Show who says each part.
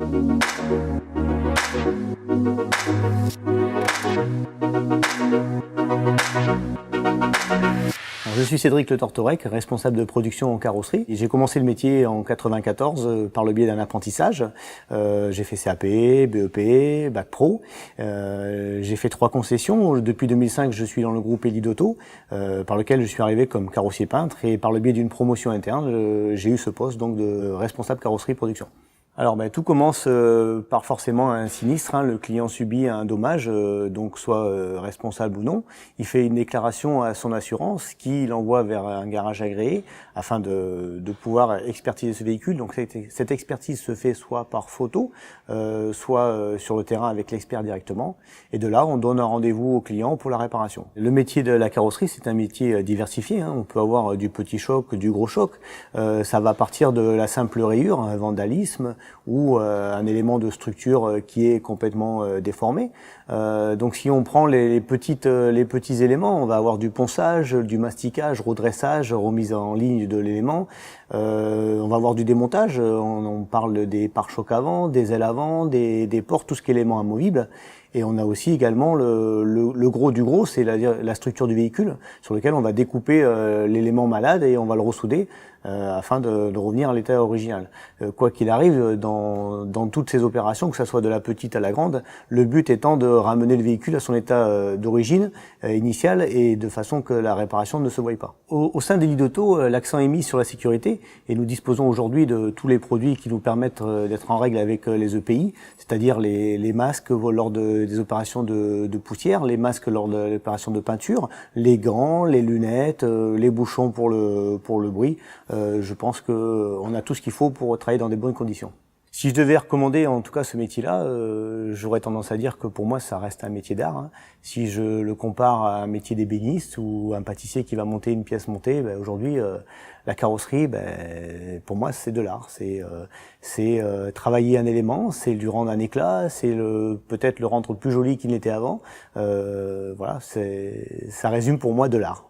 Speaker 1: Je suis Cédric Le Tortorec, responsable de production en carrosserie. J'ai commencé le métier en 94 par le biais d'un apprentissage. J'ai fait CAP, BEP, Bac Pro. J'ai fait 3 concessions. Depuis 2005, je suis dans le groupe Elite Auto, par lequel je suis arrivé comme carrossier peintre. Et par le biais d'une promotion interne, j'ai eu ce poste donc de responsable carrosserie production. Alors tout commence par forcément un sinistre, le client subit un dommage, donc soit responsable ou non. Il fait une déclaration à son assurance qui l'envoie vers un garage agréé afin de pouvoir expertiser ce véhicule. Donc cette expertise se fait soit par photo, soit sur le terrain avec l'expert directement. Et de là, on donne un rendez-vous au client pour la réparation. Le métier de la carrosserie, c'est un métier diversifié. On peut avoir du petit choc, du gros choc. Ça va partir de la simple rayure, un vandalisme, ou un élément de structure qui est complètement déformé. Donc si on prend les petits éléments, on va avoir du ponçage, du masticage, redressage, remise en ligne de l'élément. On va avoir du démontage, on parle des pare-chocs avant, des ailes avant, des portes, tout ce qui est élément amovible. Et on a aussi également le gros du gros, c'est la structure du véhicule, sur lequel on va découper l'élément malade et on va le ressouder afin de revenir à l'état original. Quoi qu'il arrive, dans toutes ces opérations, que ce soit de la petite à la grande, le but étant de ramener le véhicule à son état d'origine initial et de façon que la réparation ne se voie pas. Au sein d'Elite Auto, l'accent est mis sur la sécurité et nous disposons aujourd'hui de tous les produits qui nous permettent d'être en règle avec les EPI, c'est-à-dire les masques lors des opérations de poussière, les masques lors de l'opération de peinture, les gants, les lunettes, les bouchons pour le bruit. Je pense qu'on a tout ce qu'il faut pour travailler dans des bonnes conditions. Si je devais recommander en tout cas ce métier-là, j'aurais tendance à dire que pour moi ça reste un métier d'art. Si je le compare à un métier d'ébéniste ou un pâtissier qui va monter une pièce montée, aujourd'hui la carrosserie, pour moi c'est de l'art. C'est travailler un élément, c'est lui rendre un éclat, c'est peut-être le rendre plus joli qu'il n'était avant. Voilà, ça résume pour moi de l'art.